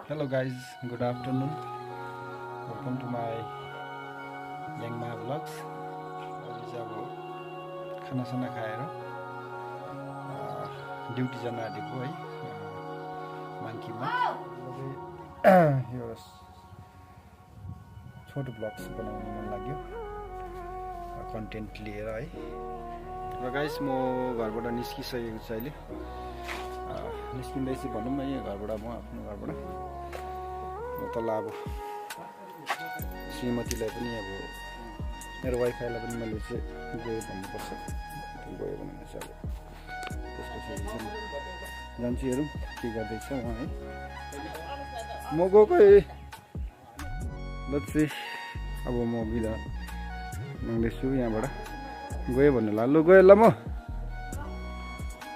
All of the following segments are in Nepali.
Hello guys, good afternoon. Welcome to my young ma vlogs. अहिले चाहिँ अब खानासाना खाएर ड्युटी जान आँटेको है माङ्कीमा। यो छोटो ब्लग्स बनाउन मन लाग्यो कन्टेन्ट लिएर है। र गाइस म घरबाट निस्किसकेको छु अहिले। निस्किँदैछु भनौँ न यो घरबाट म आफ्नो घरबाट म तल अब श्रीमतीलाई पनि अब मेरो वाइफाईलाई पनि मैले चाहिँ गयो भन्नुपर्छ। गयो भने चाहिँ अब त्यसपछि जान्छु हेरौँ के गर्दैछ उहाँ है। म गएको लट्सी अब म बिदा माग्दैछु यहाँबाट गयो भन्नु ल गयो ल म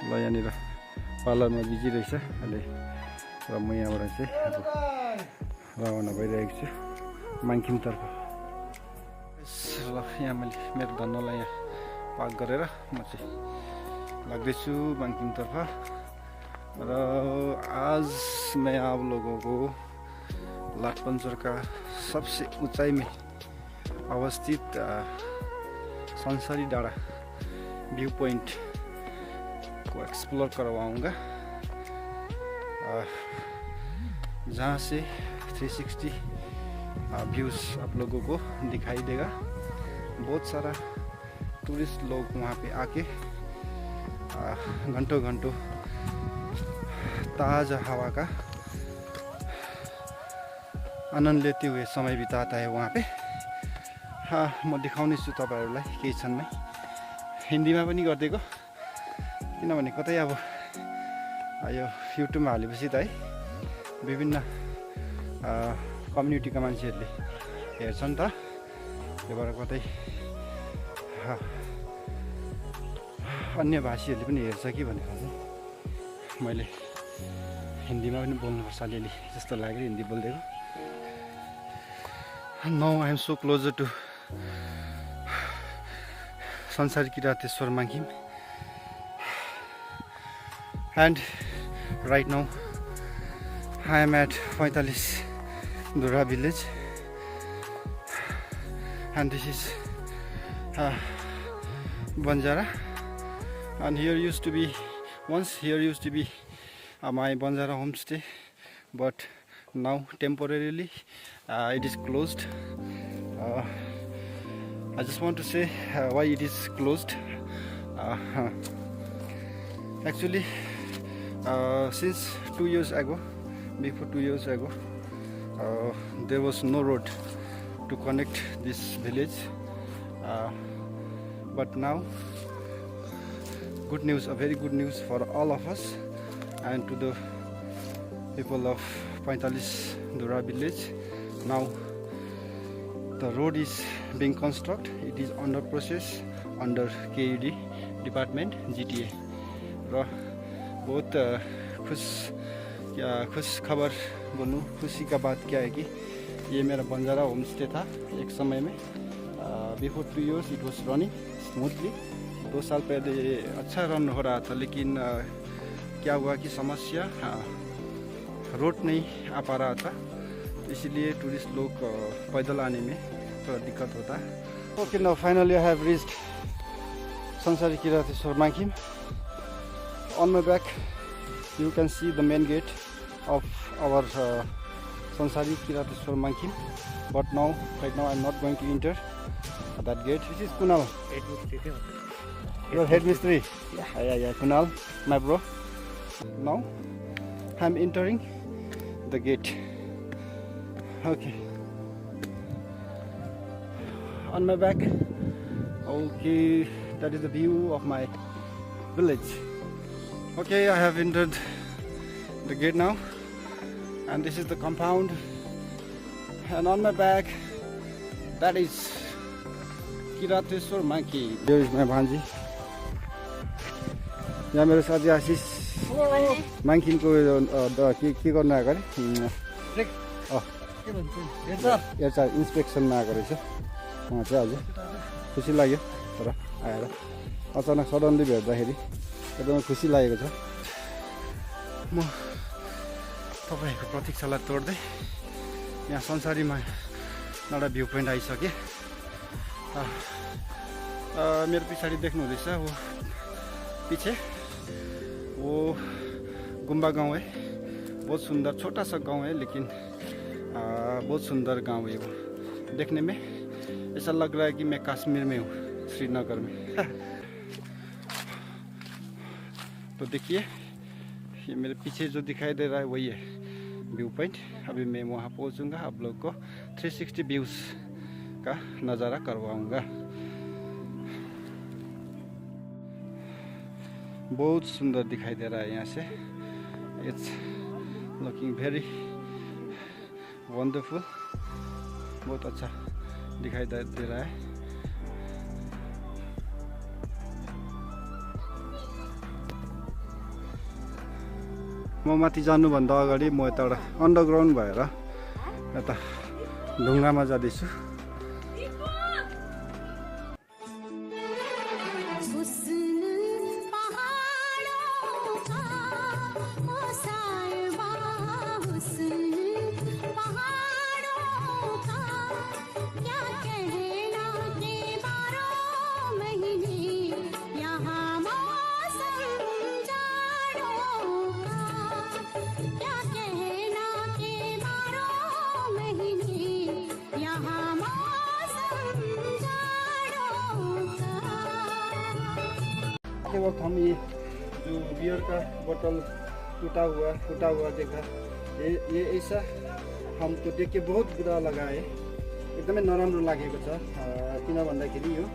ल यहाँनिर पार्लरमा बिजी रहेछ अहिले र म यहाँबाट चाहिँ अब रवाना भइरहेको छु माङ्खिमतर्फ। ल यहाँ मैले मेरो धन्नलाई यहाँ पार्क गरेर म चाहिँ लाग्दैछु माङ्खिमतर्फ। र आज मैं आप लोगों को लाटपंचर का सबसे ऊंचाई में अवस्थित संसारी डारा व्यू पॉइंट को एक्सप्लोर करवाऊंगा, जहाँ से 360 व्यूज आप लोगों को दिखाई देगा। बहुत सारा टूरिस्ट लोग वहाँ पे आके घंटों घंटों ताज़ा हवा का आनंद लेते हुए समय बिताता है वहाँ पे। म दिखाउने छु तपाईहरुलाई केही क्षणमै हिन्दीमा पनि गरिदिएको, किनभने कतै अब यो युट्युबमा हालेपछि त है विभिन्न कम्युनिटीका मान्छेहरूले हेर्छन् त, त्यही भएर कतै अन्य भाषीहरूले पनि हेर्छ कि भनेर चाहिँ मैले हिन्दीमा पनि बोल्नुपर्छ अलिअलि जस्तो लाग्यो Hindi बोल्दिएको। Now I am so closer to Sansari Kirateshwar Mankim, and right now I am at familes Dara village, and this is Banjara, and here used to be my Banjara homestay, but now temporarily it is closed. I just want to say why it is closed. Actually since 2 years ago, before 2 years ago, there was no road to connect this village, but now good news, a very good news for all of us and to the people of Paintalis Dura village. Now the road is being constructed. It is under process under KUD department GTA. र बहुत खुश खबर बोलूँ, खुशी का बात क्या है कि ये मेरा बंजारा होम स्टे था एक समय में। Before 2 years it was running smoothly. 2 साल पहले अच्छा रन हो रहा था, लेकिन क्या हुआ कि समस्या रोड नहीं आ पा रहा था, इसलिए टूरिस्ट लोग पैदल आने में थोड़ा दिक्कत होता है। Okay, now finally I have reached Sansari Kirateshwar Mankim. On my back you can see the main gate of our Sansari Kirateshwar Mankim, but right now I am not going to enter that gate. This is Kunal, your head mystery. Yeah, Kunal, my bro. Now I am entering the gate. Okay, on my back, okay, that is the view of my village. Okay, I have entered the gate now, and this is the compound, and on my back, that is Kirateshwar Mankim. Here is my bhanji. यहाँ मेरो साथी आशिष माङ्खिमको के गर्न आएको अरे हेरचाह इन्सपेक्सनमा आएको रहेछ उहाँ चाहिँ। हजुर खुसी लाग्यो तर आएर अचानक सडनली भेट्दाखेरि एकदमै खुसी लागेको छ। म तपाईँको प्रतीक्षालाई तोड्दै यहाँ संसारीमा एउटा भ्यू पोइन्ट आइसकेँ। मेरो पछाडि देख्नु हुँदैछ वो पीछे वो गुम्बा गांव है। बहुत सुंदर छोटा सा गांव है, लेकिन बहुत सुंदर गांव है वो। देखने में ऐसा लग रहा है कि मैं कश्मीर में हूँ, श्रीनगर में। तो देखिए ये मेरे पीछे जो दिखाई दे रहा है वही है व्यू पॉइंट। अभी मैं वहाँ पहुँचूँगा, आप लोग को 360 व्यूज़ का नज़ारा करवाऊँगा। बहुत सुंदर दिखाई दे रहा है यहाँ से। It's looking very wonderful. बहुत अच्छा दिखाई दे रहा है। म माथि जानुभन्दा अगाडि म यता एउटा अन्डरग्राउन्ड भएर यता ढुङ्गामा जाँदैछु। के वक्त हम ये जो बियर का बोतल टूटा हुआ देखा, ये ऐसा हमको देख के बहुत बुरा लगा है। एकदमै नराम्रो लागेको छ। किन भन्दाखेरि यो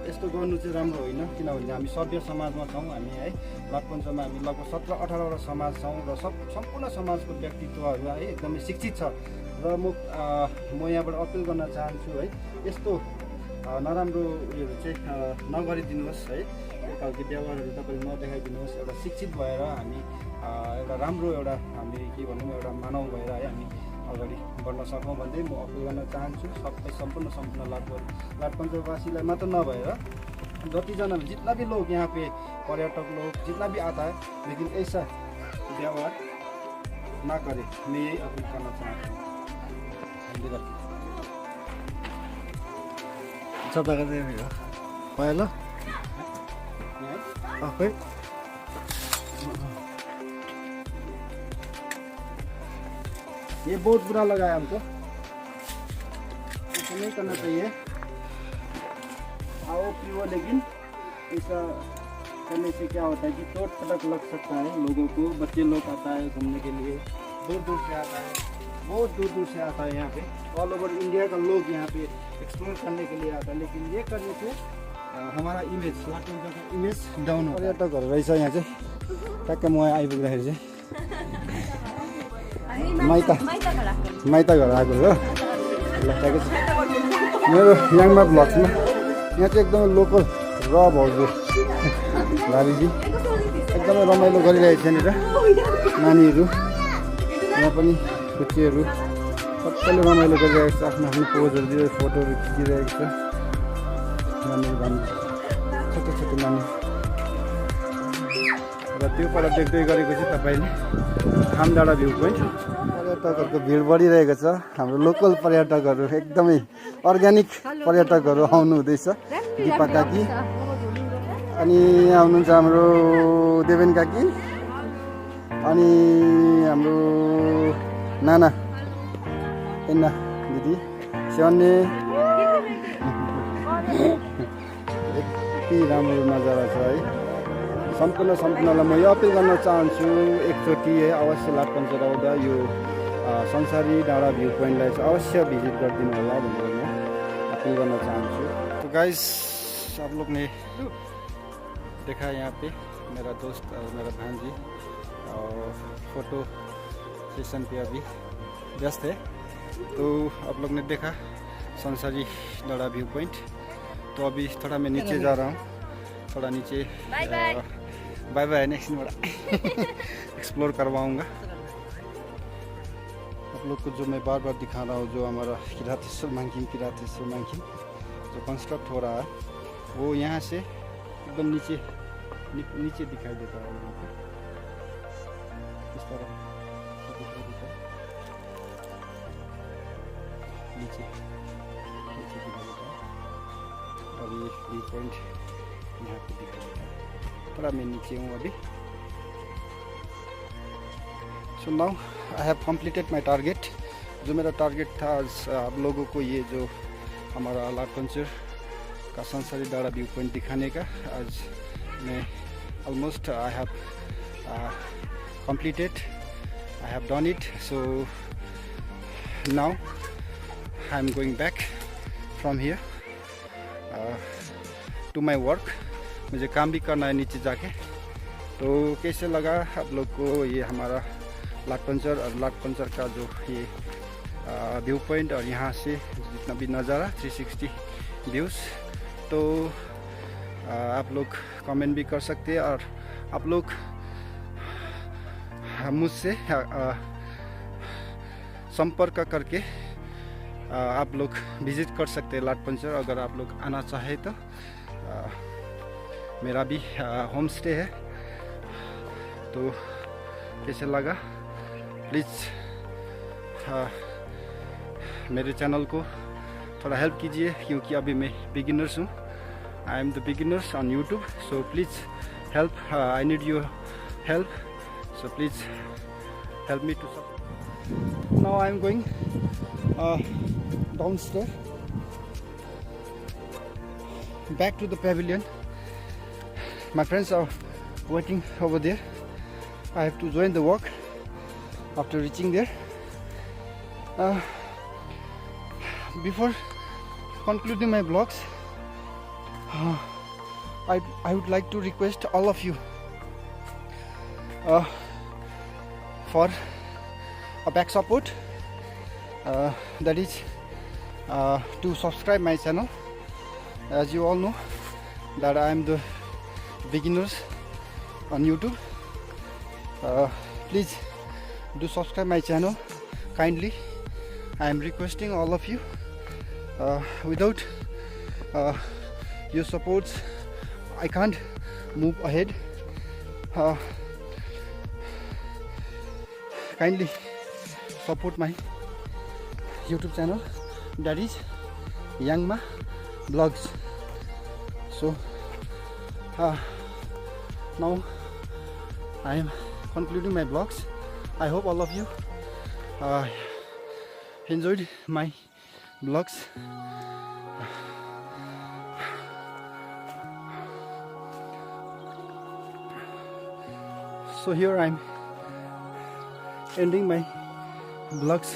यस्तो गर्नु चाहिँ राम्रो होइन। किनभने हामी सभ्य समाजमा छौँ हामी है। लाटपन्चरमा हामी लगभग 17-18वटा समाज छौँ र सम्पूर्ण समाजको व्यक्तित्वहरू है एकदमै शिक्षित छ। र म यहाँबाट अपिल गर्न चाहन्छु है, यस्तो नराम्रो उयोहरू चाहिँ नगरिदिनुहोस् है। यो खालको व्यवहारहरू तपाईँले नदेखाइदिनुहोस्। एउटा शिक्षित भएर हामी एउटा राम्रो हामी के भनौँ एउटा मानव भएर है हामी अगाडि बढ्न सकौँ भन्दै म अपिल गर्न चाहन्छु। सम्पूर्ण लाटपन्चरवासीलाई मात्र नभएर जतिजना जितना भी लोग यहाँ पे पर्यटक लोग जितना भी आता है, लेकिन ऐसा व्यवहार ना करे, मैं यही अपील करना चाहता हूँ। पहला ये बहुत बुरा लगा है हमको, ऐसा नहीं करना चाहिए। आओ पियो, लेकिन ऐसा करने से क्या होता है कि चोट पटक लग सकता है लोगों को। बच्चे लोग आता है घूमने के लिए, दूर दूर से आता है, बहुत दूर दूर से आता है यहाँ पे। ऑल ओवर इंडिया का लोग यहाँ पे एक्सप्लोर करने के लिए आता है, लेकिन ये करने से हमारा इमेज, लाटपन्चर का इमेज डाउन हो। पर्यटकहरू रहेछ यहाँ चाहिँ। ट्याक्कै म आइपुग्दाखेरि चाहिँ माइत घर आएको हो। ल ठ्याक्कै छ। मेरो याङमा भ्लग्समा यहाँ चाहिँ एकदमै लोकल र भाउजू भाबीजी एकदमै रमाइलो गरिरहेको छ नि र। नानीहरू यहाँ पनि कुचीहरू सबैले रमाइलो गरिरहेको छ। आफ्नो आफ्नो पोजहरू दिएर फोटोहरू खिचिरहेको छ। नानीहरू भन्नु छोटो छोटो नानी र त्यो पर देख्दै गरेको चाहिँ तपाईँले खामडाँडा भ्यू पोइन्ट। पर्यटकहरूको भिड बढिरहेको छ। हाम्रो लोकल पर्यटकहरू एकदमै अर्ग्यानिक पर्यटकहरू आउनु हुँदैछ। दिपा काकी अनि यहाँ हुनुहुन्छ हाम्रो देवेन काकी अनि हाम्रो नाना एन्ना दिदी स्याउने। यति राम्रो नजारा छ है। सम्पूर्णलाई म यो अपिल गर्न चाहन्छु, एकचोटि है अवश्य लाटपन्चर आउँदा यो संसारी डाँडा भ्यू पोइन्टलाई चाहिँ अवश्य भिजिट गरिदिनु होला भनेर म अपील गर्न चाहन्छु। तो गाइस, आप लोग ने देखा यहाँ पे मेरा दोस्त और मेरा भांजी और फोटो सेशन पे अभी व्यस्त है। तो आप लोग ने देखा संसारी डाँडा व्यू पॉइंट। तो अभी थोड़ा मैं नीचे जा रहा हूँ, थोड़ा नीचे बाय बाय नेक्स्ट बड़ा एक्सप्लोर करवाऊँगा आप लोग को। जो मैं बार बार दिखा रहा हूँ, जो हमारा किरातेश्वर मांगखिम जो कंस्ट्रक्ट हो रहा है, वो यहाँ से एकदम नीचे दिखाई देता है। यहाँ पे इस तरह दिखाई देता है। नीचे नीचे दिखा देता हूँ और ये व्यू पॉइंट यहाँ पे दिखा देता हूँ। थोड़ा मैं नीचे हूँ अभी। So now I have completed my target. जो मेरा टारगेट था आज आप लोगों को ये जो हमारा लाटपंचर का संसारी दारा व्यू पॉइंट दिखाने का, आज मैं almost I have completed. I have done it. So now I'm going back from here to my work. मुझे काम भी करना है नीचे जाके। तो कैसे लगा आप लोग को ये हमारा लाटपंचर और लाटपंचर का जो ये व्यू पॉइंट और यहाँ से जितना भी नज़ारा 360 व्यूज़, तो आप लोग कमेंट भी कर सकते हैं और आप लोग मुझसे संपर्क करके आप लोग विजिट कर सकते हैं लाटपंचर। अगर आप लोग आना चाहे तो मेरा भी होम स्टे है। तो कैसे लगा प्लीज़ मेरे चैनल को थोड़ा हेल्प कीजिए, क्योंकि अभी मैं बिगिनर्स हूँ। I am the beginners on YouTube, so please help, I need your help, so please help me to support. Now I am going downstairs back to the pavilion. My friends are waiting over there. I have to join the walk after reaching there. Before concluding my vlogs, I would like to request all of you for a back support, that is to subscribe my channel. As you all know that I am the beginners on YouTube. Please do subscribe my channel kindly. I am requesting all of you. Without your supports I can't move ahead. Kindly support my YouTube channel, that is Yangma Vlogs. So now I am concluding my vlogs. I hope all of you enjoyed my vlogs. So here I am ending my vlogs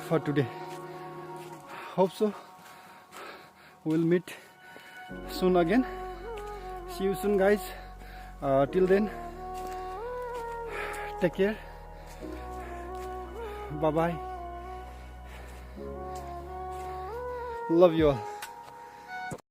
for today. Hope so we'll meet soon again. See you soon, guys. Till then, take care. Bye bye. Love you all.